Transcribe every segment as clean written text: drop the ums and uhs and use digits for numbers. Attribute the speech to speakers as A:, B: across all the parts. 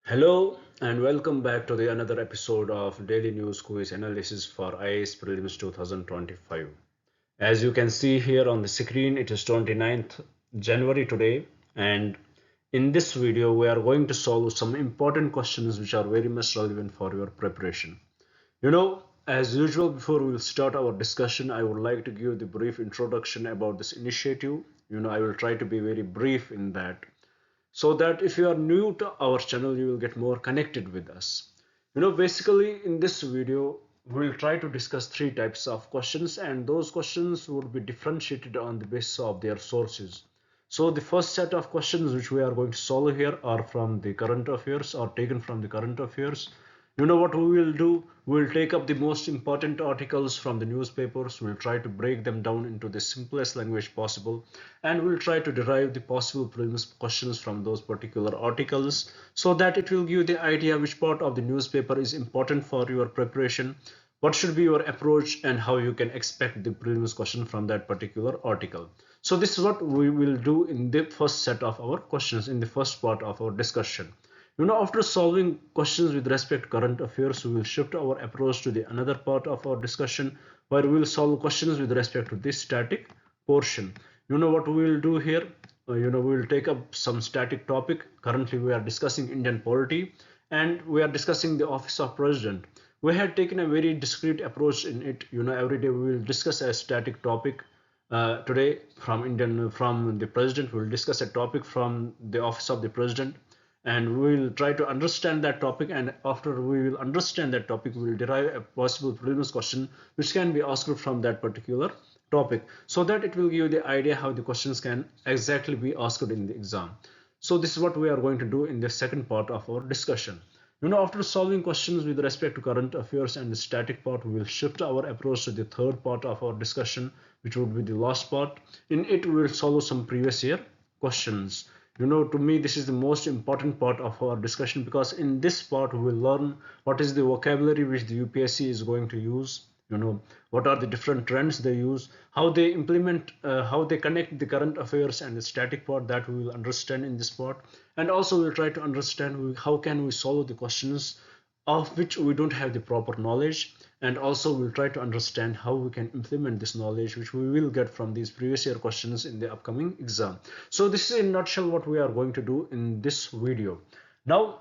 A: Hello and welcome back to the another episode of Daily News Quiz Analysis for IAS Prelims 2025. As you can see here on the screen, it is 29th January today, and in this video we are going to solve some important questions which are very much relevant for your preparation. As usual, before we will start our discussion, I would like to give the brief introduction about this initiative. I will try to be very brief in that so that if you are new to our channel you will get more connected with us. Basically in this video we'll try to discuss three types of questions, and those questions would be differentiated on the basis of their sources. So the first set of questions which we are going to solve here are from the current affairs, or taken from the current affairs. What we will do? We'll take up the most important articles from the newspapers. We'll try to break them down into the simplest language possible, and we'll try to derive the possible previous questions from those particular articles so that it will give you the idea which part of the newspaper is important for your preparation, what should be your approach, and how you can expect the previous question from that particular article. So this is what we will do in the first set of our questions, in the first part of our discussion. After solving questions with respect to current affairs, we will shift our approach to the another part of our discussion where we will solve questions with respect to this static portion. What we will do here? We will take up some static topic. Currently, we are discussing Indian polity and we are discussing the office of president. We had taken a very discrete approach in it. Every day we will discuss a static topic. Today, from the president, we will discuss a topic from the office of the president, and we will try to understand that topic, and after we will understand that topic we will derive a possible previous question which can be asked from that particular topic, so that it will give you the idea how the questions can exactly be asked in the exam. So this is what we are going to do in the second part of our discussion. After solving questions with respect to current affairs and the static part, we will shift our approach to the third part of our discussion, which would be the last part. In it we will solve some previous year questions. To me this is the most important part of our discussion, because in this part we will learn what is the vocabulary which the UPSC is going to use, what are the different trends they use, how they implement, how they connect the current affairs and the static part, that we will understand in this part. And also we'll try to understand how can we solve the questions of which we don't have the proper knowledge, and also we'll try to understand how we can implement this knowledge which we will get from these previous year questions in the upcoming exam. So this is in a nutshell what we are going to do in this video. Now,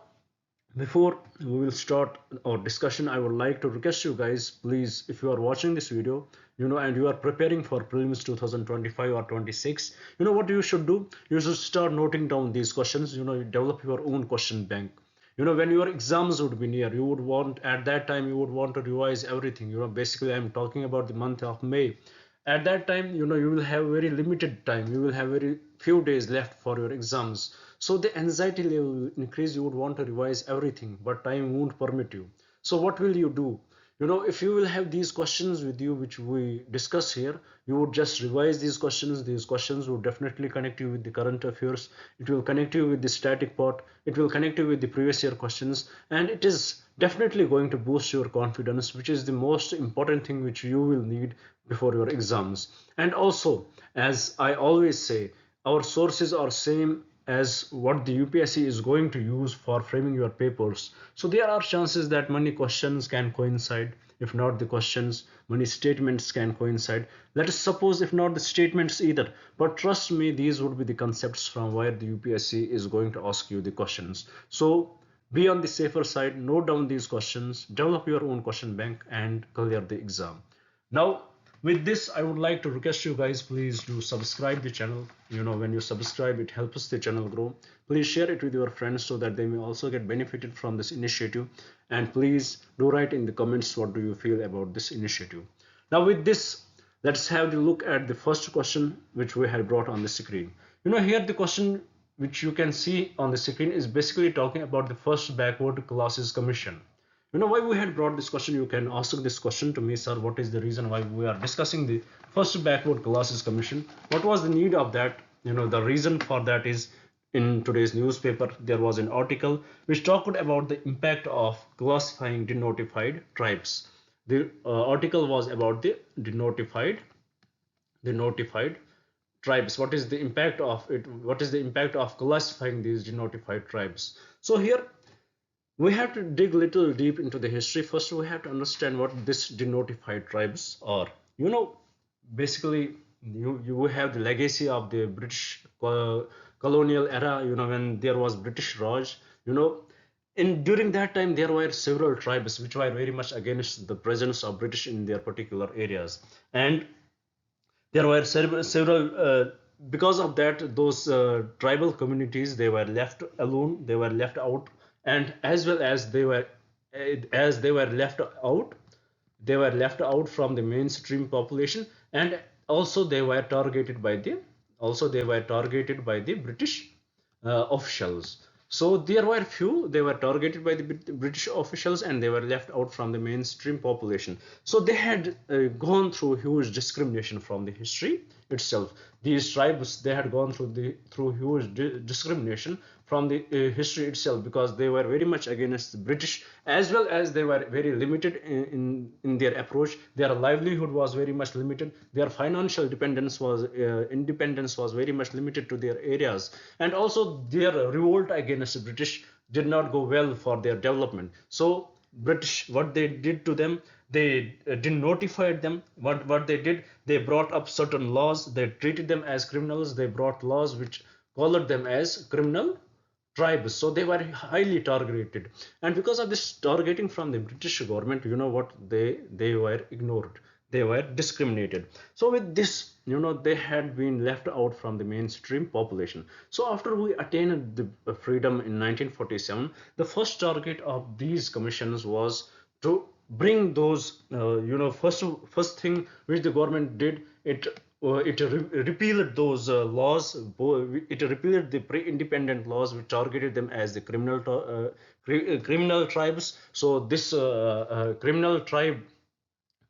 A: before we will start our discussion, I would like to request you guys, please, if you are watching this video, and you are preparing for prelims 2025 or 26, what you should do? You should start noting down these questions. Develop your own question bank. When your exams would be near, you would want, at that time you would want to revise everything. Basically I'm talking about the month of May. At that time, you will have very limited time, you will have very few days left for your exams, so the anxiety level will increase. You would want to revise everything, but time won't permit you. So what will you do? If you will have these questions with you which we discuss here, you would just revise these questions. These questions would definitely connect you with the current affairs, it will connect you with the static part, it will connect you with the previous year questions, and it is definitely going to boost your confidence, which is the most important thing which you will need before your exams. And also, as I always say, our sources are same as what the UPSC is going to use for framing your papers. So there are chances that many questions can coincide. If not the questions, many statements can coincide. Let us suppose if not the statements either. But trust me, these would be the concepts from where the UPSC is going to ask you the questions. So be on the safer side, note down these questions, develop your own question bank, and clear the exam. Now, with this, I would like to request you guys, please do subscribe the channel. When you subscribe, it helps the channel grow. Please share it with your friends so that they may also get benefited from this initiative. And please do write in the comments what do you feel about this initiative. Now with this, let's have a look at the first question which we had brought on the screen. Here the question which you can see on the screen is basically talking about the first backward classes commission. Why we had brought this question? You can ask this question to me, sir, what is the reason why we are discussing the first backward classes commission? What was the need of that? The reason for that is, in today's newspaper there was an article which talked about the impact of classifying denotified tribes. The article was about the notified tribes. What is the impact of it? What is the impact of classifying these denotified tribes? So here We have to dig little deep into the history. First, we have to understand what this denotified tribes are. You know, basically, you have the legacy of the British colonial era. You know, when there was British Raj. You know, in during that time there were several tribes which were very much against the presence of British in their particular areas, and there were several because of that those tribal communities, they were left alone, they were left out, and as well as they were left out, they were left out from the mainstream population, and also they were targeted by the British officials. So there were few, they were targeted by the British officials, and they were left out from the mainstream population. So they had gone through huge discrimination from the history itself. These tribes, they had gone through huge discrimination from the history itself, because they were very much against the British, as well as they were very limited in their approach. Their livelihood was very much limited. Their financial independence was very much limited to their areas, and also their revolt against British did not go well for their development. So British, what they did to them, they didn't notify them. What they did, they brought up certain laws. They treated them as criminals. They brought laws which colored them as criminal tribes. So they were highly targeted, and because of this targeting from the British government, you know what, they were ignored, they were discriminated. So with this, you know, they had been left out from the mainstream population. So after we attained the freedom in 1947, the first target of these commissions was to bring those first thing which the government did, it repealed those laws. It repealed the pre-independent laws which targeted them as the criminal tribes. So this criminal tribe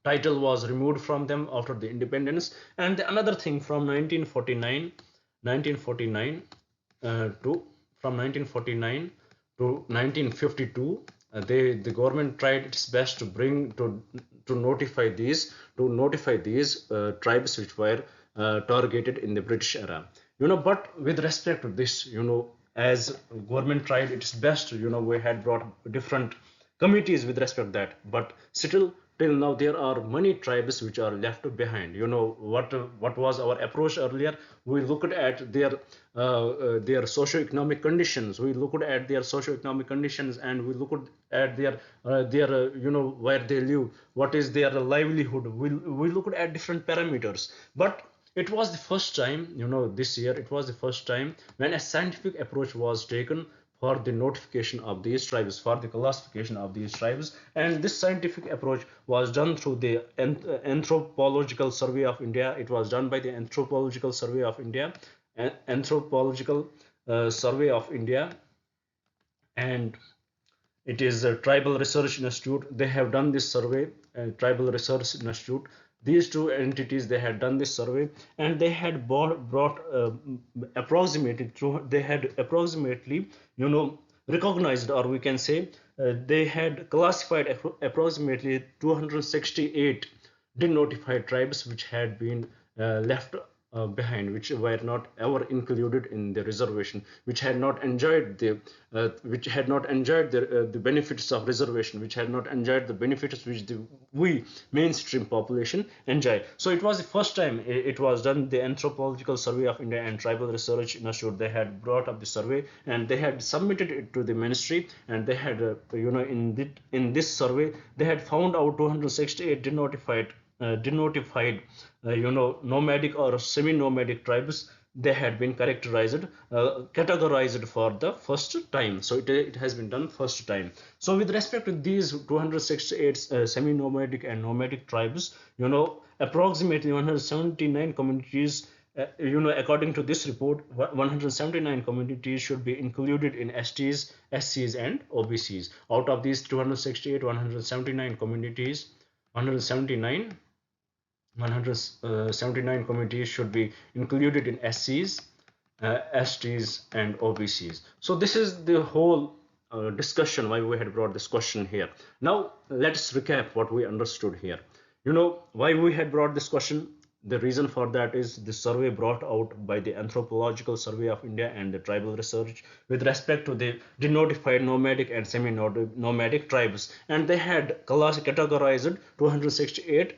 A: title was removed from them after the independence. And another thing, from 1949 to from 1949 to 1952, the government tried its best to bring to notify these tribes which were targeted in the British era. You know, but with respect to this, you know, as government tried its best, you know, we had brought different committees with respect to that, but still till now there are many tribes which are left behind. You know what was our approach earlier? We looked at their socio-economic conditions. We looked at their socio-economic conditions, and we looked at their you know, where they live, what is their livelihood. We looked at different parameters. But it was the first time, you know, this year it was the first time when a scientific approach was taken for the notification of these tribes, for the classification of these tribes. And this scientific approach was done through the Anthropological Survey of India. It was done by the Anthropological Survey of India, Anthropological Survey of India, and it is a Tribal Research Institute. They have done this survey, Tribal Research Institute. These two entities, they had done this survey, and they had brought approximately through, they had approximately, you know, recognized, or we can say, they had classified approximately 268 denotified tribes which had been left behind, which were not ever included in the reservation, which had not enjoyed the benefits of reservation, which had not enjoyed the benefits which we mainstream population enjoy. So it was the first time it was done. The Anthropological Survey of India and Tribal Research Institute, they had brought up the survey, and they had submitted it to the ministry, and they had in this survey they had found out 268 denotified nomadic or semi-nomadic tribes. They had been categorized for the first time. So it has been done first time. So with respect to these 268 semi-nomadic and nomadic tribes, you know, approximately 179 communities, according to this report, 179 communities should be included in STs, SCs, and OBCs. Out of these 268, 179 communities, 179 179 communities should be included in SCs, STs, and OBCs. So this is the whole discussion why we had brought this question here. Now let's recap what we understood here. You know why we had brought this question. The reason for that is the survey brought out by the Anthropological Survey of India and the Tribal Research with respect to the denotified nomadic and semi-nomadic tribes, and they had categorized 268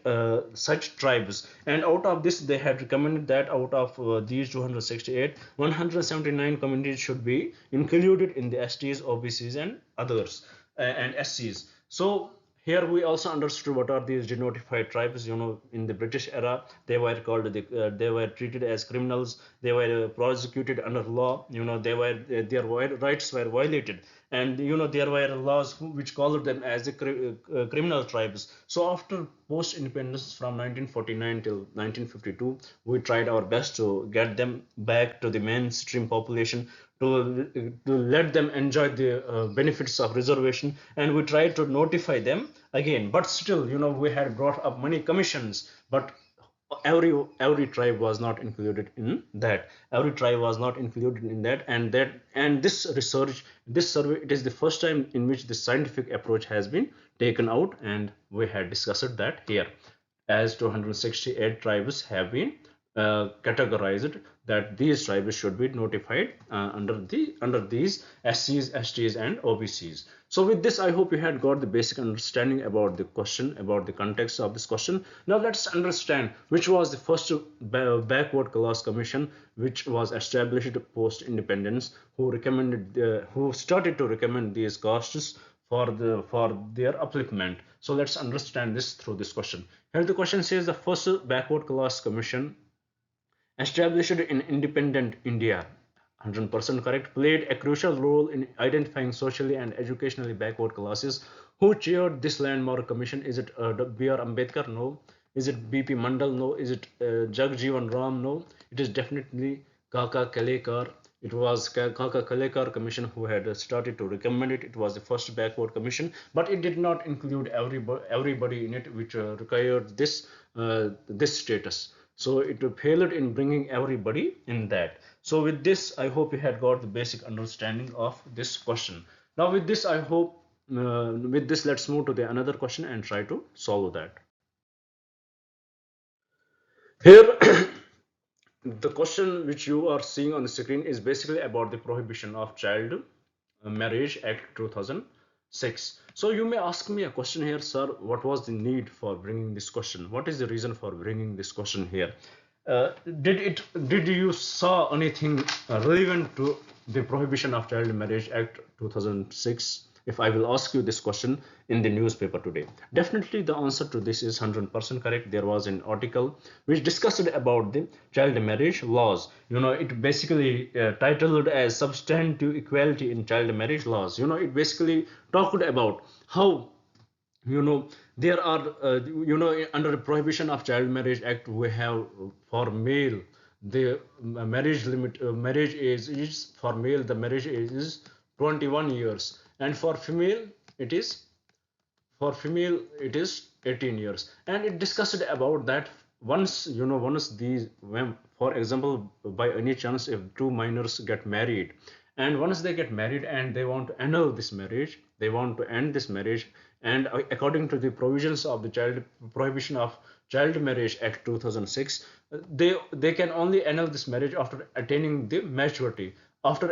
A: such tribes, and out of this they had recommended that out of these 268, 179 communities should be included in the STs, OBCs, and others, and SCs. So here we also understood what are these denotified tribes. In the British era, they were called they were treated as criminals. They were prosecuted under law. Their rights were violated, and there were laws which called them as the criminal tribes. So after post independence from 1949 till 1952, we tried our best to get them back to the mainstream population, to let them enjoy the benefits of reservation, and we tried to notify them again. But still, we had brought up many commissions, but every tribe was not included in that. Every tribe was not included in that, and this research, this survey, it is the first time in which the scientific approach has been taken out, and we had discussed that here, as 268 tribes have been categorized, that these tribes should be notified under these SCs, STs, and OBCs. So with this, I hope you had got the basic understanding about the question, about the context of this question. Now let's understand which was the first backward class commission which was established post independence, who started to recommend these costs for their upliftment. So let's understand this through this question. Here the question says, the first backward class commission established in independent India, 100% correct, played a crucial role in identifying socially and educationally backward classes. Who chaired this landmark commission? Is it B.R. Ambedkar? No. Is it B.P. Mandal? No. Is it Jagjeevan Ram? No. It is definitely Kaka Kalekar. It was Kaka Kalekar commission who had started to recommend it. It was the first backward commission, but it did not include everybody in it, which required this status. So it failed in bringing everybody in that. So with this, I hope you had got the basic understanding of this question. Now with this, I hope with this, let's move to the another question and try to solve that. Here the question which you are seeing on the screen is basically about the Prohibition of Child Marriage Act 2006. So you may ask me a question here, sir, what was the need for bringing this question? What is the reason for bringing this question here? Did you saw anything relevant to the Prohibition of Child Marriage Act 2006? If I will ask you this question in the newspaper today, definitely the answer to this is 100% correct. There was an article which discussed about the child marriage laws. It basically titled as Substantive Equality in Child Marriage Laws. It basically talked about how there are under the Prohibition of Child Marriage Act, we have for male the marriage limit, marriage age is, for male the marriage age is 21 years, and for female it is, 18 years. And it discussed about that once these, when, for example, by any chance, if two minors get married, and once they get married and they want to annul this marriage, they want to end this marriage, and according to the provisions of the Prohibition of Child Marriage Act 2006, they can only annul this marriage after attaining the maturity, after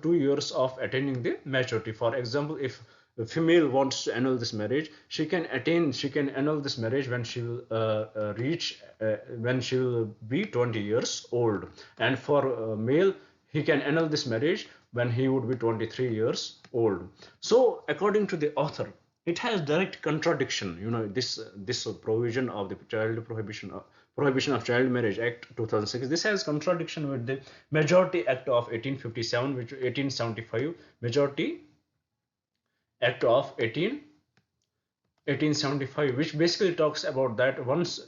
A: 2 years of attaining the maturity. For example, if the female wants to annul this marriage, she can annul this marriage when she will when she will be 20 years old, and for male, he can annul this marriage when he would be 23 years old. So according to the author, it has direct contradiction, this provision of the Prohibition of Child Marriage Act 2006. This has contradiction with the Majority Act of 1857, which 1875, Majority Act of 1875, which basically talks about that once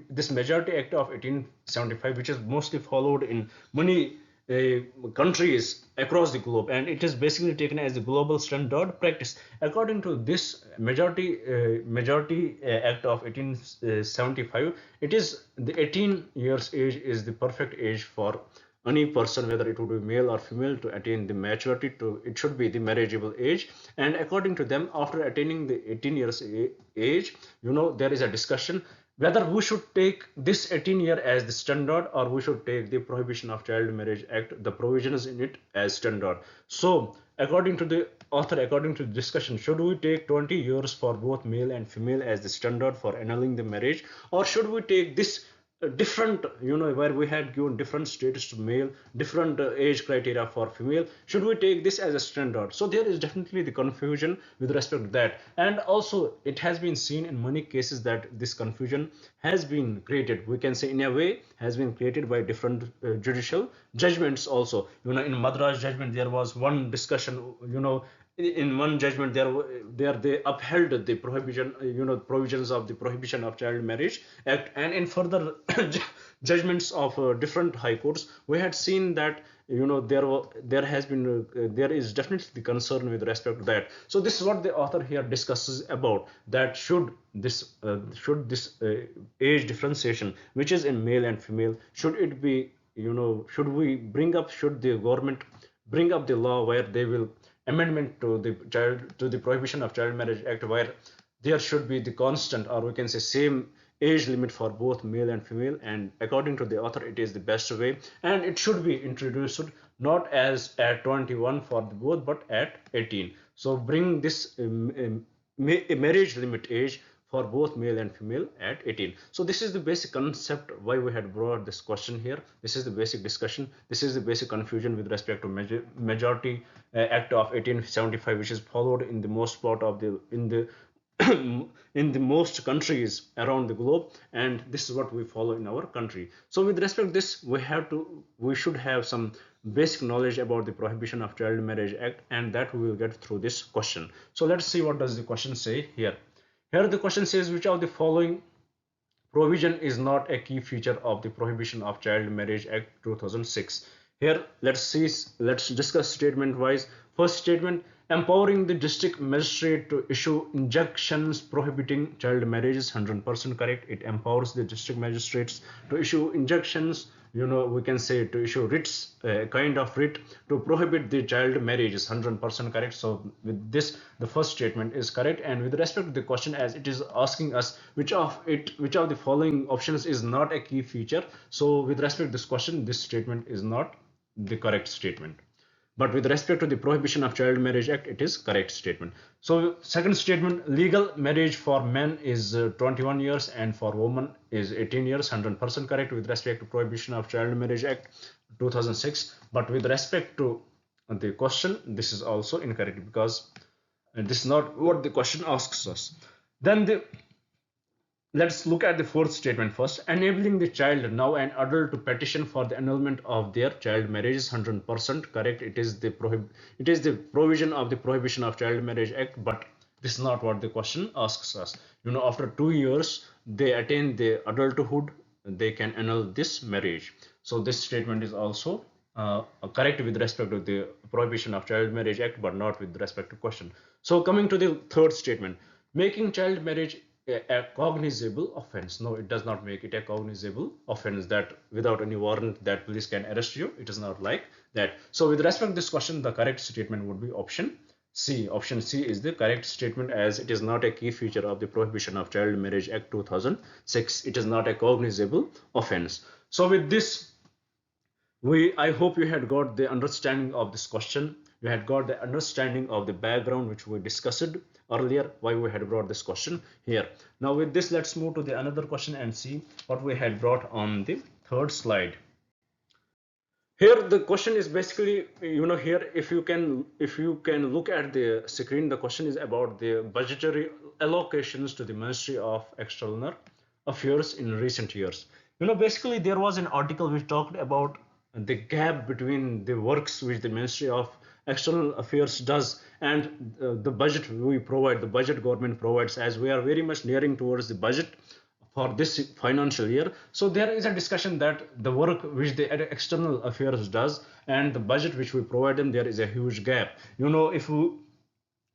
A: this Majority Act of 1875, which is mostly followed in many countries across the globe, and it is basically taken as the global standard practice. According to this Majority Act of 1875, it is the 18 years age is the perfect age for any person, whether it would be male or female, to attain the maturity. It should be the marriageable age. And according to them, after attaining the 18 years age, there is a discussion whether we should take this 18-year as the standard, or we should take the Prohibition of Child Marriage Act, the provisions in it, as standard. So according to the author, according to the discussion, should we take 20 years for both male and female as the standard for annulling the marriage, or should we take this different, where we had given different status to male, different age criteria for female, should we take this as a standard? So there is definitely the confusion with respect to that. And also it has been seen in many cases that this confusion has been created, we can say in a way has been created by different judicial judgments also. In Madras judgment there was one discussion, in one judgment there they upheld the prohibition, provisions of the Prohibition of Child Marriage Act, and in further judgments of different high courts we had seen that there is definitely the concern with respect to that. So this is what the author here discusses about, that should this age differentiation which is in male and female, should it be, should the government bring up the law where they will amendment to the Prohibition of Child Marriage Act, where there should be the constant, or we can say same age limit for both male and female. And according to the author it is the best way, and it should be introduced not as at 21 for both but at 18. So bring this marriage limit age for both male and female at 18. So this is the basic concept why we had brought this question here. This is the basic discussion. This is the basic confusion with respect to majority act of 1875, which is followed in the most part of the in the most countries around the globe, and this is what we follow in our country. So with respect to this, we should have some basic knowledge about the Prohibition of Child Marriage Act, and that we will get through this question. So let's see what does the question say here. Here the question says, which of the following provision is not a key feature of the Prohibition of Child Marriage Act 2006? Here let's discuss statement wise. First statement: empowering the district magistrate to issue injunctions prohibiting child marriages. 100% correct. It empowers the district magistrates to issue injunctions, we can say to issue writs, kind of writ to prohibit the child marriages. 100% correct. So with this the first statement is correct. And with respect to the question, as it is asking us which of the following options is not a key feature, so with respect to this question, this statement is not the correct statement. But with respect to the Prohibition of Child Marriage Act, it is correct statement. So second statement: legal marriage for men is 21 years and for women is 18 years. 100% correct with respect to Prohibition of Child Marriage Act 2006. But with respect to the question, this is also incorrect, because this is not what the question asks us. Then let's look at the fourth statement first. Enabling the child, now an adult, to petition for the annulment of their child marriage is 100% correct. It is the provision of the Prohibition of Child Marriage Act, but this is not what the question asks us. After 2 years they attain the adulthood, they can annul this marriage. So this statement is also correct with respect to the Prohibition of Child Marriage Act, but not with respect to question. So coming to the third statement: making child marriage a cognizable offense. No, it does not make it a cognizable offense, that without any warrant that police can arrest you. It is not like that. So with respect to this question, the correct statement would be option C. Option C is the correct statement, as it is not a key feature of the Prohibition of Child Marriage Act 2006. It is not a cognizable offense. So with this, I hope you had got the understanding of this question. You had got the understanding of the background which we discussed earlier, why we had brought this question here. Now with this, let's move to the another question and see what we had brought on the third slide. Here the question is basically, here if you can look at the screen, the question is about the budgetary allocations to the Ministry of External Affairs in recent years. Basically there was an article which talked about the gap between the works which the Ministry of External Affairs does and the budget we provide, the budget government provides, as we are very much nearing towards the budget for this financial year. So there is a discussion that the work which the External Affairs does and the budget which we provide them, there is a huge gap. If we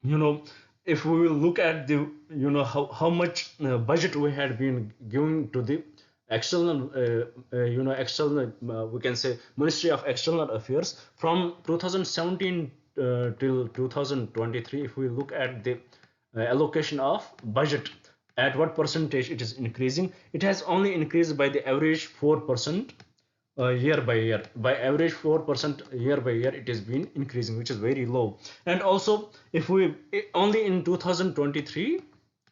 A: will look at the how much budget we had been giving to the external we can say Ministry of External Affairs from 2017 till 2023, if we look at the allocation of budget at what percentage it is increasing? It has only increased by the average 4% year by year. By average 4% year by year it has been increasing, which is very low. And also, if we only in 2023,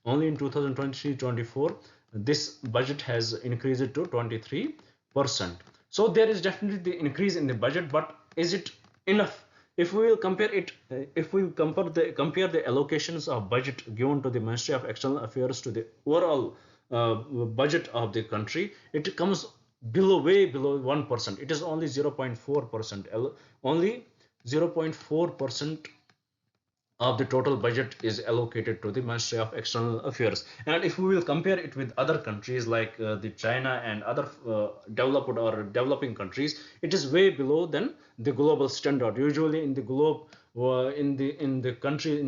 A: only in 2023-24, this budget has increased to 23%. So there is definitely the increase in the budget, but is it enough? If we will compare it, if we compare the allocations of budget given to the Ministry of External Affairs to the overall budget of the country, it comes way below 1%. It is only 0.4%. Only 0.4% of the total budget is allocated to the Ministry of External Affairs. And if we will compare it with other countries like the China and other developed or developing countries, it is way below than the global standard. Usually in the globe, in the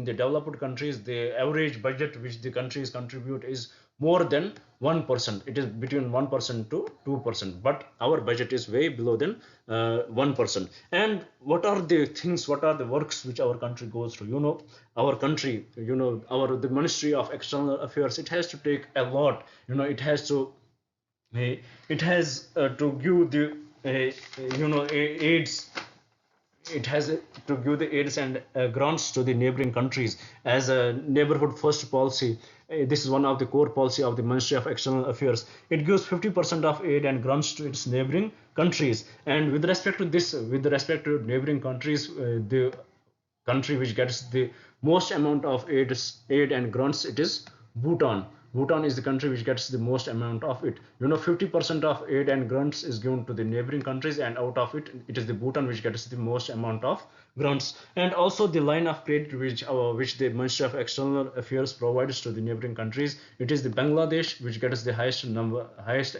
A: developed countries, the average budget which the countries contribute is more than 1%. It is between 1% to 2%, but our budget is way below than 1%. And what are the things, what are the works which our country goes through? Our country, the Ministry of External Affairs, it has to take a lot. It has to give the aids. It has to give the aids and grants to the neighboring countries as a neighborhood first policy. This is one of the core policy of the Ministry of External Affairs. It gives 50% of aid and grants to its neighboring countries. And with respect to this, with respect to neighboring countries, the country which gets the most amount of aid and grants, it is Bhutan. Bhutan is the country which gets the most amount of it. 50% of aid and grants is given to the neighboring countries, and out of it, it is the Bhutan which gets the most amount of grants. And also the line of credit which the Ministry of External Affairs provides to the neighboring countries, it is the Bangladesh which gets the highest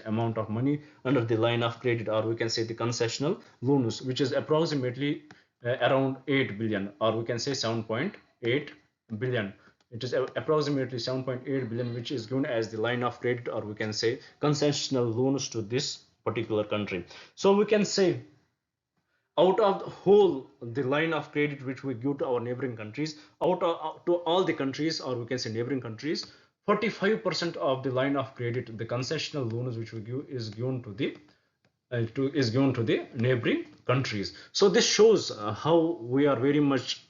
A: amount of money under the line of credit, or we can say the concessional loans, which is approximately around 8 billion, or we can say 7.8 billion. It is approximately 7.8 billion which is given as the line of credit, or we can say concessional loans to this particular country. So we can say out of the whole the line of credit which we give to our neighboring countries, to all the countries, or we can say neighboring countries, 45% of the line of credit, the concessional loans which we give, is given to the neighboring countries. So this shows how we are very much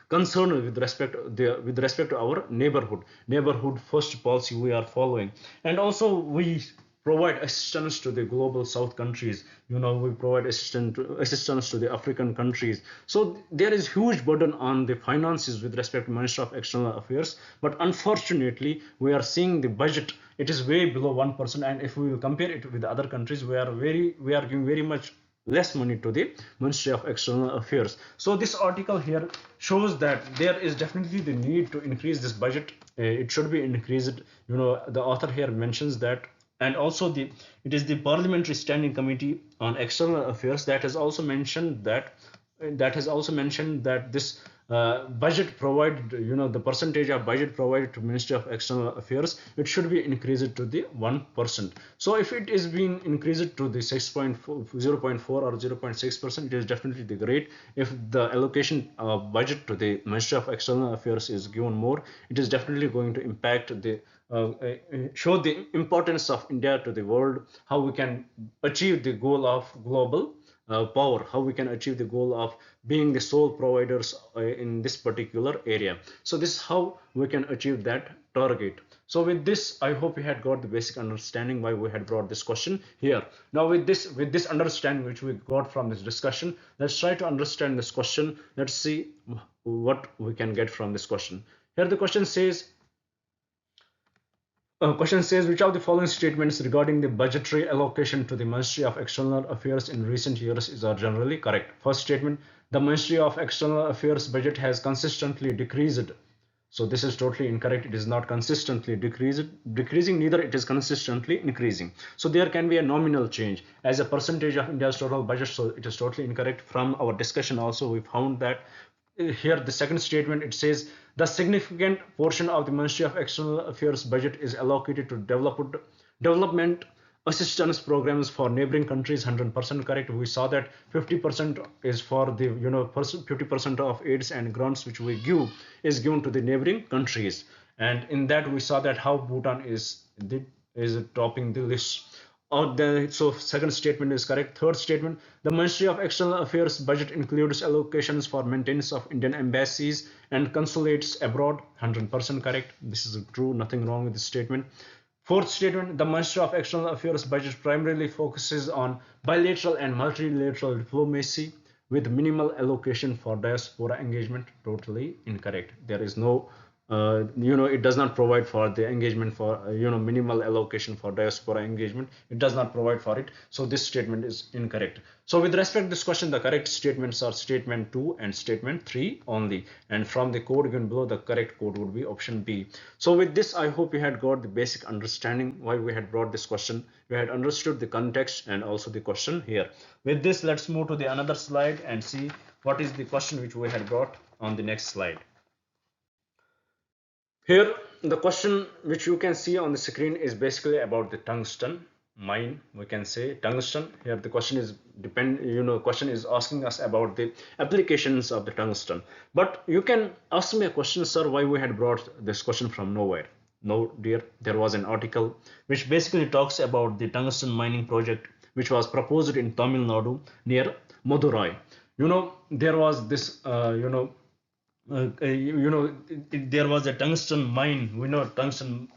A: concerned with respect to our neighborhood first policy we are following. And also we provide assistance to the global south countries. We provide assistance to the African countries. So there is huge burden on the finances with respect to Ministry of External Affairs, but unfortunately we are seeing the budget, it is way below 1%. And if we will compare it with other countries, we are giving very much less money to the Ministry of External Affairs. So this article here shows that there is definitely the need to increase this budget. It should be increased. The author here mentions that. And also it is the Parliamentary Standing Committee on External Affairs that has also mentioned that this budget provided, the percentage of budget provided to Ministry of External Affairs, it should be increased to the 1%. So if it is being increased to the 0.4 or 0.6%, it is definitely the great. If the allocation of budget to the Ministry of External Affairs is given more, it is definitely going to impact show the importance of India to the world, how we can achieve the goal of global power, how we can achieve the goal of being the sole providers in this particular area. So this is how we can achieve that target. So with this, I hope you had got the basic understanding why we had brought this question here. Now with this understanding which we got from this discussion, let's try to understand this question. Let's see what we can get from this question. Here the question says, which of the following statements regarding the budgetary allocation to the Ministry of External Affairs in recent years are generally correct? First statement, the Ministry of External Affairs budget has consistently decreased. So this is totally incorrect. It is not consistently decreasing, neither it is consistently increasing. So there can be a nominal change as a percentage of India's total budget. So it is totally incorrect. From our discussion also, we found that here the second statement, it says the significant portion of the Ministry of External Affairs budget is allocated to development assistance programs for neighboring countries. 100% correct. We saw that 50% is for the 50% of aids and grants which we give is given to the neighboring countries. and in that we saw that how Bhutan is topping the list. So second statement is correct. Third statement, the Ministry of External Affairs budget includes allocations for maintenance of Indian embassies and consulates abroad. 100% correct. This is true, nothing wrong with this statement. Fourth statement, the Ministry of External Affairs budget primarily focuses on bilateral and multilateral diplomacy with minimal allocation for diaspora engagement. Totally incorrect. There is no it does not provide for the engagement for minimal allocation for diaspora engagement. It does not provide for it. So this statement is incorrect. So with respect to this question, the correct statements are statement 2 and statement 3 only, and from the code given below, the correct code would be option B. So with this, I hope you had got the basic understanding why we had brought this question. You had understood the context and also the question here. With this, let's move to the another slide and see what is the question which we had brought on the next slide. Here, the question which you can see on the screen is basically about the tungsten mine. We can say tungsten. Here, the question is question is asking us about the applications of the tungsten. But you can ask me a question, sir, why we had brought this question from nowhere. No, dear, there was an article which basically talks about the tungsten mining project which was proposed in Tamil Nadu near Madurai. There was this there was a tungsten mine. We know tungsten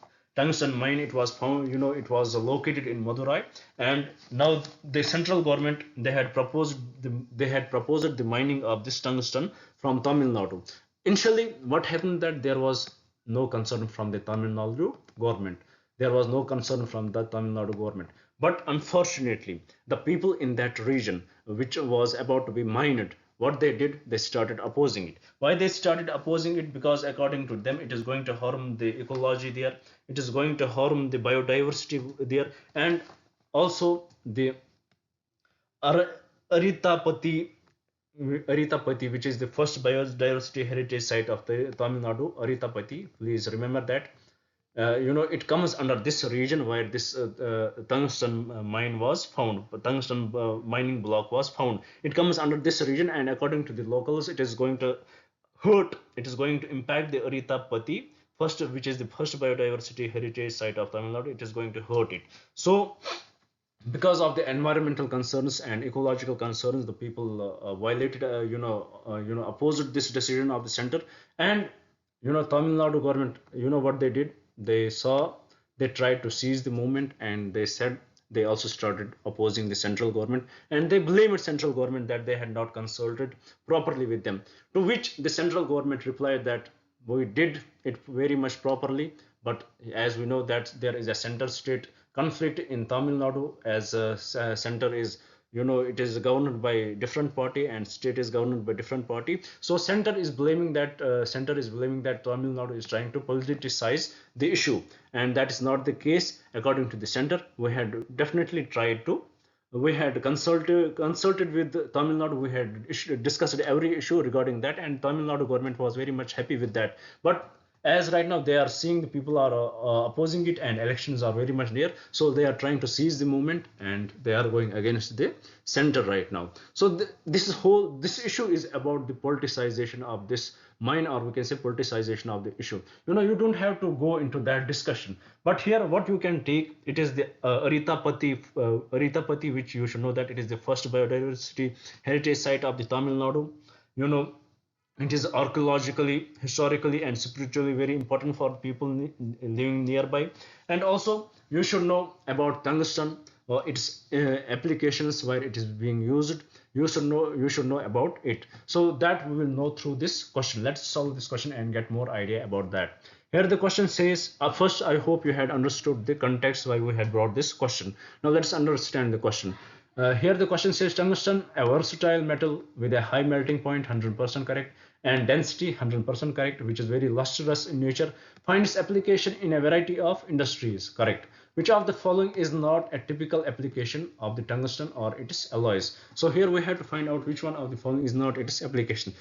A: mine. It was found, it was located in Madurai, and now the central government, they had proposed the mining of this tungsten from Tamil Nadu. Initially, what happened that there was no concern from the Tamil Nadu government. There was no concern from the Tamil Nadu government. But unfortunately, the people in that region, which was about to be mined, what they did, they started opposing it. Why they started opposing it? Because according to them, it is going to harm the ecology there, it is going to harm the biodiversity there, and also the Aritapati, which is the first biodiversity heritage site of the Tamil Nadu. Aritapati, please remember that. It comes under this region where this tungsten mine was found. Tungsten mining block was found. It comes under this region, and according to the locals, it is going to hurt. It is going to impact the Aritapati first, which is the first biodiversity heritage site of Tamil Nadu. It is going to hurt it. So, because of the environmental concerns and ecological concerns, the people violated, opposed this decision of the center, and Tamil Nadu government, what they did, they tried to seize the movement, and they said they also started opposing the central government, and they blamed central government that they had not consulted properly with them, to which the central government replied that we did it very much properly, but as we know that there is a center state conflict in Tamil Nadu, as a center is, it is governed by different party and state is governed by different party. So center is blaming that Tamil Nadu is trying to politicize the issue, and that is not the case. According to the center, we had definitely tried to, we had consulted with Tamil Nadu, we had discussed every issue regarding that, and Tamil Nadu government was very much happy with that. But as right now they are seeing the people are opposing it, and elections are very much near, so they are trying to seize the movement, and they are going against the center right now. So this issue is about the politicization of this mine, or we can say politicization of the issue. You don't have to go into that discussion, but here what you can take, it is the Aritapati, which you should know that it is the first biodiversity heritage site of the Tamil Nadu. It is archaeologically, historically, and spiritually very important for people living nearby. And also, you should know about tungsten or its applications, where it is being used. You should know about it. So that we will know through this question. Let's solve this question and get more idea about that. Here the question says, first I hope you had understood the context why we had brought this question. Now let's understand the question. Here the question says tungsten, a versatile metal with a high melting point, 100% correct, and density, 100% correct, which is very lustrous in nature, finds application in a variety of industries, correct. Which of the following is not a typical application of the tungsten or its alloys? So here we have to find out which one of the following is not its application.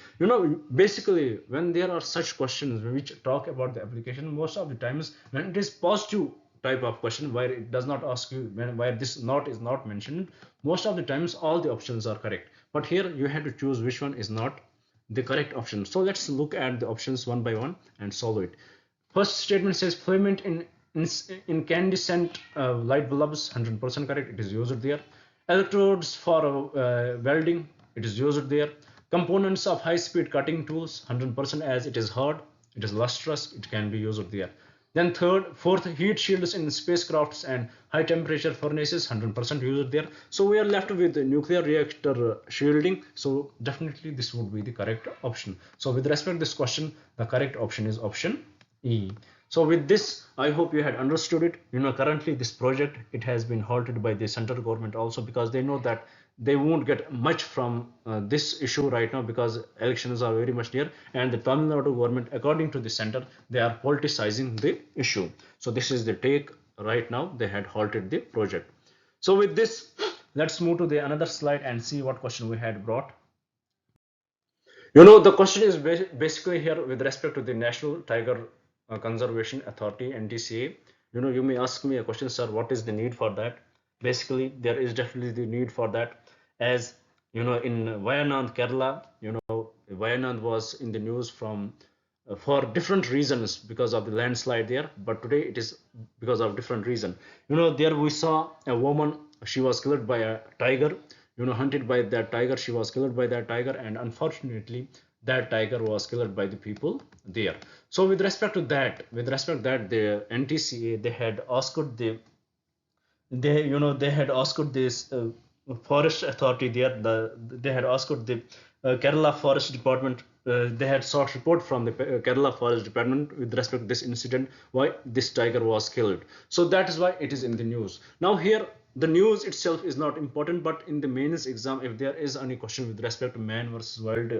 A: Basically when there are such questions which talk about the application, most of the times when it is positive type of question where it does not ask you where this not is not mentioned, most of the times all the options are correct, but here you have to choose which one is not the correct option. So let's look at the options one by one and solve it. First statement says filament in incandescent light bulbs, 100% correct. It is used there. Electrodes for welding, it is used there. Components of high-speed cutting tools, 100%, as it is hard, it is lustrous, it can be used there. Then fourth, heat shields in spacecrafts and high temperature furnaces, 100% used there. So we are left with the nuclear reactor shielding. So definitely this would be the correct option. So with respect to this question, the correct option is option E. So with this, I hope you had understood it. Currently this project, it has been halted by the central government also, because they know that they won't get much from this issue right now, because elections are very much near, and the Tamil Nadu government, according to the center, they are politicizing the issue. So this is the take right now. They had halted the project. So with this, let's move to the another slide and see what question we had brought. The question is basically here with respect to the National Tiger Conservation Authority, NTCA. You may ask me a question, sir, what is the need for that? Basically, there is definitely the need for that, as in Wayanad, Kerala, Wayanad was in the news from for different reasons, because of the landslide there, but today it is because of different reason. There we saw a woman, she was killed by a tiger, hunted by that tiger, she was killed by that tiger, and unfortunately that tiger was killed by the people there. So with respect to that, the NTCA, they had asked they had asked this forest authority there, they had asked the Kerala Forest Department, they had sought report from the Kerala Forest Department with respect to this incident, why this tiger was killed. So that is why it is in the news. Now here the news itself is not important, but in the mains exam, if there is any question with respect to man versus wild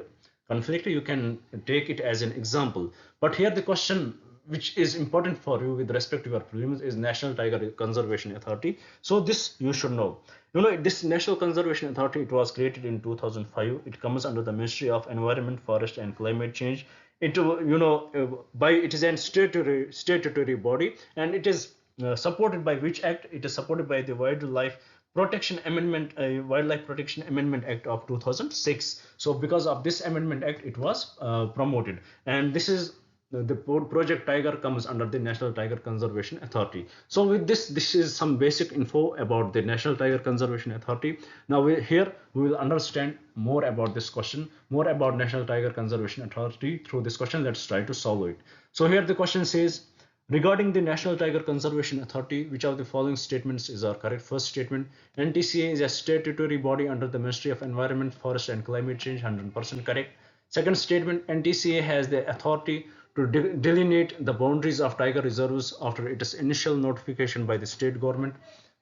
A: conflict, you can take it as an example. But here the question which is important for you with respect to your prelims is National Tiger Conservation Authority. So this you should know. This National Conservation Authority, it was created in 2005. It comes under the Ministry of Environment, Forest and Climate Change. It it is a statutory body, and it is supported by which act? It is supported by the Wildlife Protection Amendment, Wildlife Protection Amendment Act of 2006. So because of this amendment act, it was promoted, and this is the project Tiger comes under the National Tiger Conservation Authority. So with this is some basic info about the National Tiger Conservation Authority. Now here we will understand more about this question, more about National Tiger Conservation Authority through this question. Let's try to solve it. So here the question says, regarding the National Tiger Conservation Authority, which of the following statements is our correct? First statement, NTCA is a statutory body under the Ministry of Environment, Forest and Climate Change, 100% correct. Second statement, NTCA has the authority to delineate the boundaries of tiger reserves after its initial notification by the state government,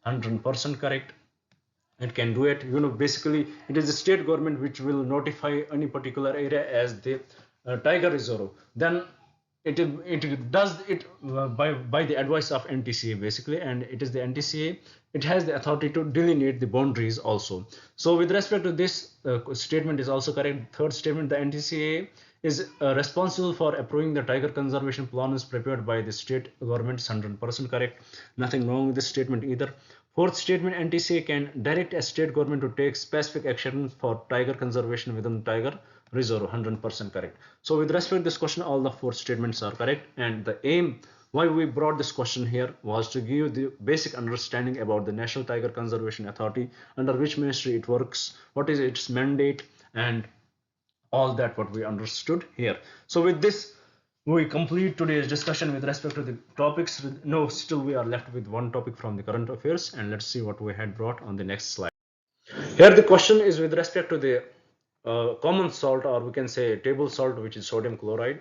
A: 100% correct. It can do it. Basically it is the state government which will notify any particular area as the tiger reserve. Then it does it by the advice of NTCA basically, and it is the NTCA, it has the authority to delineate the boundaries also. So with respect to this statement is also correct. Third statement, the NTCA is responsible for approving the tiger conservation plans prepared by the state government, 100% correct. Nothing wrong with this statement either. Fourth statement, NTCA can direct a state government to take specific action for tiger conservation within the tiger reserve, 100% correct. So with respect to this question, all the four statements are correct, and the aim why we brought this question here was to give you the basic understanding about the National Tiger Conservation Authority, under which ministry it works, what is its mandate, and all that what we understood here. So with this, we complete today's discussion with respect to the topics. No, still we are left with one topic from the current affairs, and let's see what we had brought on the next slide. Here the question is with respect to the common salt, or we can say table salt, which is sodium chloride.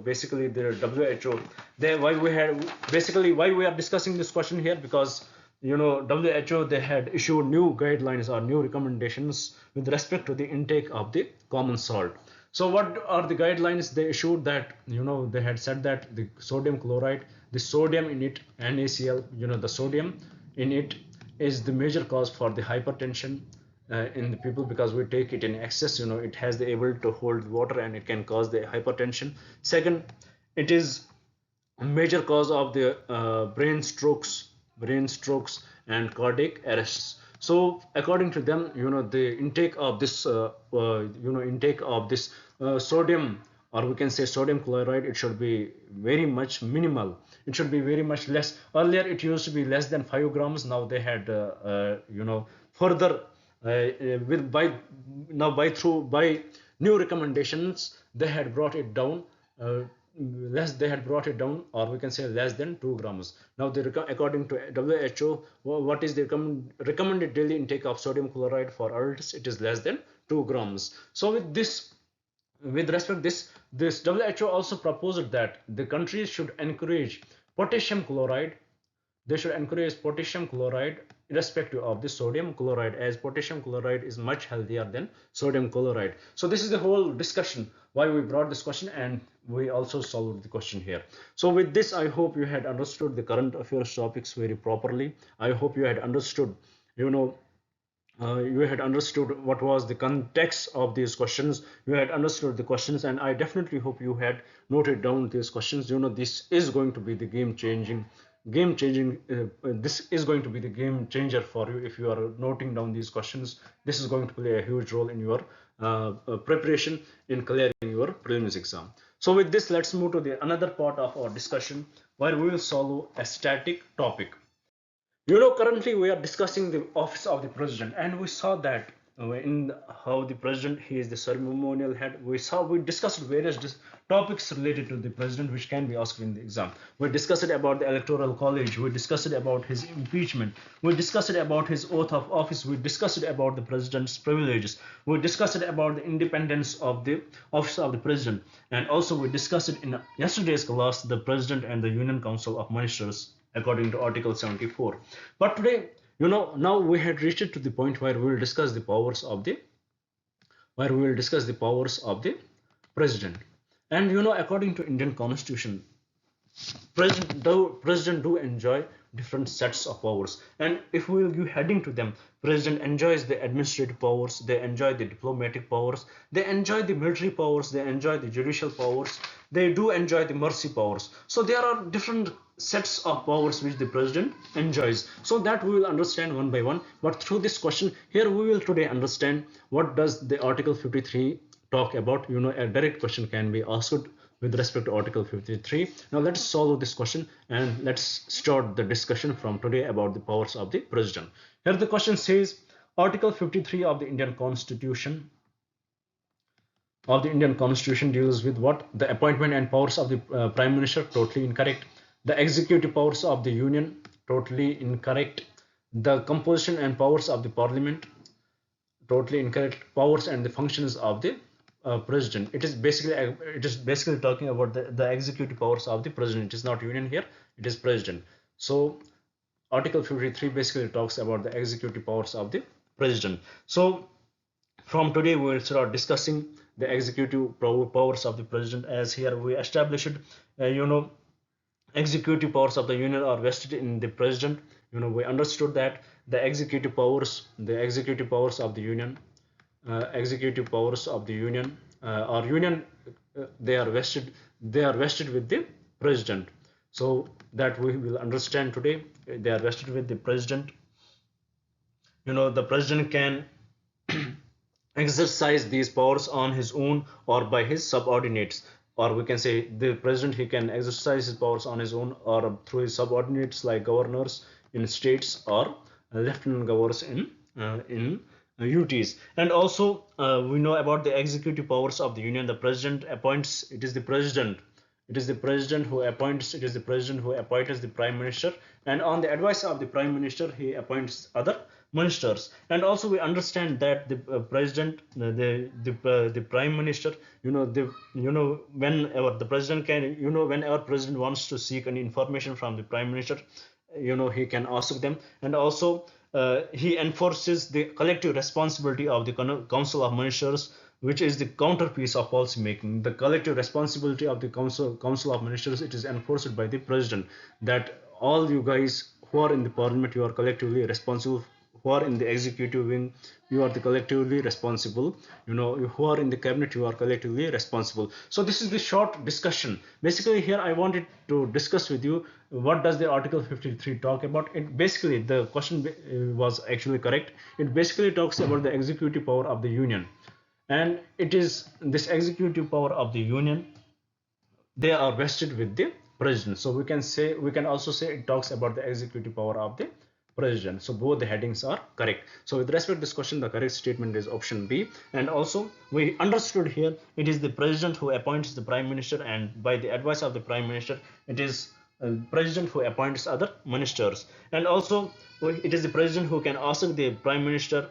A: Basically the WHO, why we are discussing this question here, because WHO, they had issued new guidelines or new recommendations with respect to the intake of the common salt. So what are the guidelines they issued? That they had said that the sodium chloride, the sodium in it, NaCl, the sodium in it is the major cause for the hypertension in the people, because we take it in excess. It has the ability to hold water and it can cause the hypertension. Second, it is a major cause of the brain strokes and cardiac arrests. So according to them, the intake of this sodium or we can say sodium chloride, it should be very much minimal. It should be very much less. Earlier it used to be less than 5 grams. Now they had further with by now by new recommendations, they had brought it down, they had brought it down, or we can say less than 2 grams. Now they according to WHO, what is the recommended daily intake of sodium chloride for adults? It is less than 2 grams. So with respect this WHO also proposed that the countries should encourage potassium chloride. They should encourage potassium chloride irrespective of the sodium chloride, as potassium chloride is much healthier than sodium chloride. So this is the whole discussion why we brought this question, and we also solved the question here. So with this, I hope you had understood the current affairs topics very properly. I hope you had understood, you had understood what was the context of these questions. You had understood the questions, and I definitely hope you had noted down these questions. This is going to be the this is going to be the game changer for you. If you are noting down these questions, this is going to play a huge role in your preparation in clearing your prelims exam. So with this, let's move to the another part of our discussion, where we will solve a static topic. Currently we are discussing the office of the president, and we saw that in how the president, he is the ceremonial head. We discussed various topics related to the president which can be asked in the exam. We discussed about the electoral college, we discussed about his impeachment, we discussed about his oath of office, we discussed about the president's privileges, we discussed about the independence of the office of the president, and also we discussed in yesterday's class the president and the Union Council of Ministers according to Article 74. But today, now we had reached to the point where we will discuss the powers of the president. And according to Indian Constitution, president do enjoy different sets of powers, and if we will give heading to them, president enjoys the administrative powers, they enjoy the diplomatic powers, they enjoy the military powers, they enjoy the judicial powers, they do enjoy the mercy powers. So there are different sets of powers which the president enjoys, so that we will understand one by one. But through this question here, we will today understand what does the Article 53 talk about. A direct question can be asked with respect to Article 53. Now let's solve this question, and let's start the discussion from today about the powers of the president. Here the question says, Article 53 of the Indian Constitution deals with what? The appointment and powers of the Prime Minister. Totally incorrect. The executive powers of the Union. Totally incorrect. The composition and powers of the Parliament. Totally incorrect. Powers and the functions of the president. It is basically talking about the executive powers of the president. It is not Union here, it is president. So Article 53 basically talks about the executive powers of the president. So from today we will start discussing the executive powers of the president, as here we established executive powers of the Union are vested in the president. We understood that the executive powers of the Union, they are vested with the president. So that we will understand today, they are vested with the president. The president can exercise these powers on his own or by his subordinates, or we can say the president, he can exercise his powers on his own or through his subordinates like governors in states or lieutenant governors in UTs. And also we know about the executive powers of the Union. The president appoints. It is the president who appoints. It is the president who appoints the prime minister, and on the advice of the prime minister, he appoints other ministers. And also we understand that the president, the prime minister, whenever the president can, whenever president wants to seek any information from the prime minister, he can ask them. And also he enforces the collective responsibility of the Council of Ministers, which is the counterpiece of policy making. The collective responsibility of the Council of Ministers, it is enforced by the president, that all you guys who are in the parliament, you are collectively responsible. Who are in the executive wing, you are the collectively responsible. Who are in the cabinet, you are collectively responsible. So this is the short discussion. Basically here I wanted to discuss with you, what does the Article 53 talk about. It basically, the question was actually correct. It basically talks about the executive power of the Union. and it is this executive power of the union, they are vested with the president. So we can also say it talks about the executive power of the president. So both the headings are correct. So with respect to this question, the correct statement is option B. And also we understood here it is the president who appoints the prime minister, and by the advice of the prime minister it is president who appoints other ministers. And also it is the president who can ask the prime minister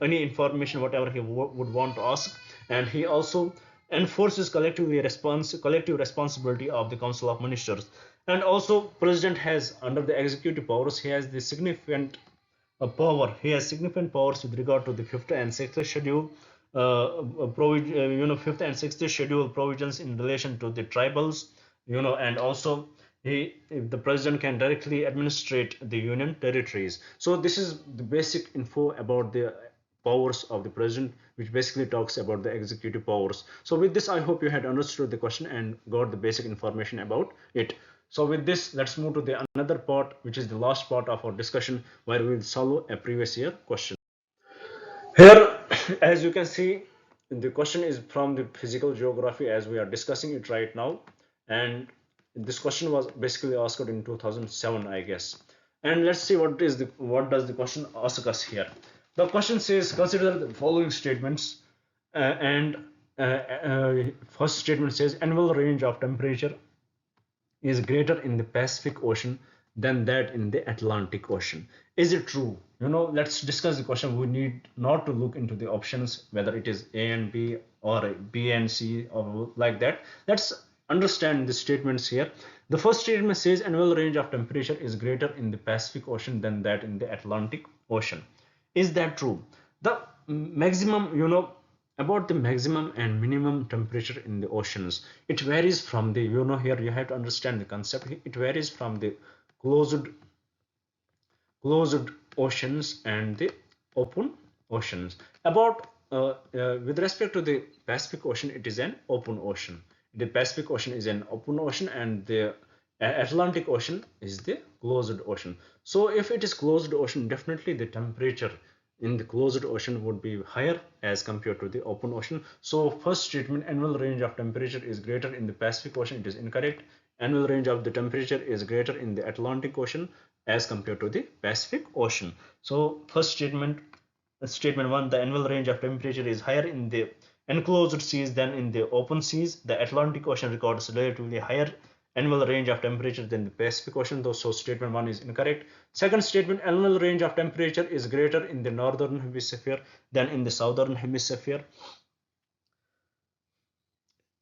A: any information whatever he would want to ask, and he also enforces collective responsibility of the council of ministers. And also president has, under the executive powers, he has the significant he has significant powers with regard to the fifth and sixth schedule fifth and sixth schedule provisions in relation to the tribals, and also the president can directly administrate the union territories. So this is the basic info about the powers of the president, which basically talks about the executive powers. So with this, I hope you had understood the question and got the basic information about it. So with this, let's move to the another part, which is the last part of our discussion, where we will solve a previous year question. Here, as you can see, the question is from the physical geography as we are discussing it right now, and this question was basically asked in 2007, I guess. And let's see what does the question ask us here. The question says, consider the following statements, and first statement says annual range of temperature is greater in the Pacific Ocean than that in the Atlantic Ocean. Is it true? Let's discuss the question. We need not to look into the options, whether it is A and B or B and C or like that. Let's understand the statements here. The first statement says annual range of temperature is greater in the Pacific Ocean than that in the Atlantic Ocean. Is that true? The maximum, about the maximum and minimum temperature in the oceans, it varies from the, here you have to understand the concept. It varies from the closed oceans and the open oceans. About with respect to the Pacific Ocean, it is an open ocean. The Pacific Ocean is an open ocean, and the Atlantic Ocean is the closed ocean. So if it is closed ocean, definitely the temperature in the closed ocean would be higher as compared to the open ocean. So first statement, annual range of temperature is greater in the Pacific Ocean, it is incorrect. Annual range of the temperature is greater in the Atlantic Ocean as compared to the Pacific Ocean. So first statement, statement 1, the annual range of temperature is higher in the enclosed seas than in the open seas. The Atlantic Ocean records relatively higher annual range of temperature than the Pacific Ocean, though. So statement 1 is incorrect. Second statement, annual range of temperature is greater in the northern hemisphere than in the southern hemisphere.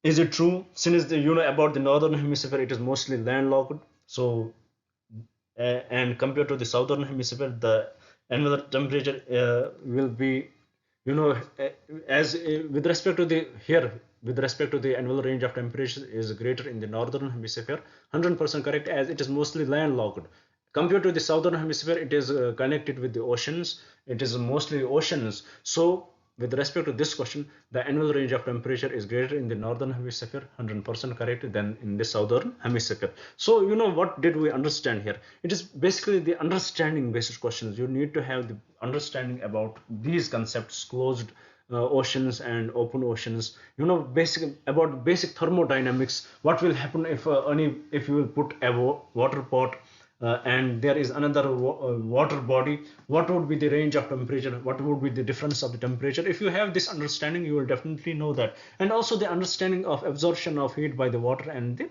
A: Is it true? Since about the northern hemisphere, it is mostly landlocked. So and compared to the southern hemisphere, the annual temperature will be, as with respect to the with respect to the annual range of temperature is greater in the northern hemisphere, 100% correct, as it is mostly landlocked. Compared to the southern hemisphere, it is connected with the oceans. It is mostly oceans. So with respect to this question, the annual range of temperature is greater in the northern hemisphere, 100% correct, than in the southern hemisphere. So what did we understand here? It is basically the understanding based questions. You need to have the understanding about these concepts, closed oceans and open oceans, about basic thermodynamics. What will happen if you will put a water pot and there is another water body? What would be the range of temperature? What would be the difference of the temperature? If you have this understanding, you will definitely know that. And also the understanding of absorption of heat by the water and the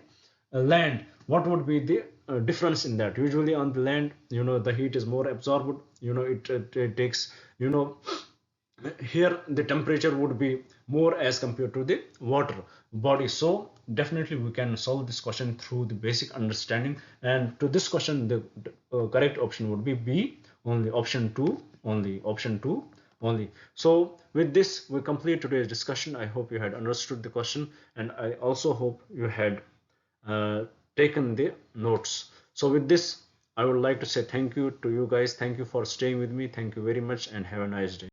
A: land. What would be the difference in that? Usually on the land, the heat is more absorbed. It takes, here the temperature would be more as compared to the water body. So definitely we can solve this question through the basic understanding, and to this question the correct option would be B only, option 2 only, option 2 only. So with this we complete today's discussion. I hope you had understood the question, and I also hope you had taken the notes. So with this, I would like to say thank you to you guys. Thank you for staying with me. Thank you very much, and have a nice day.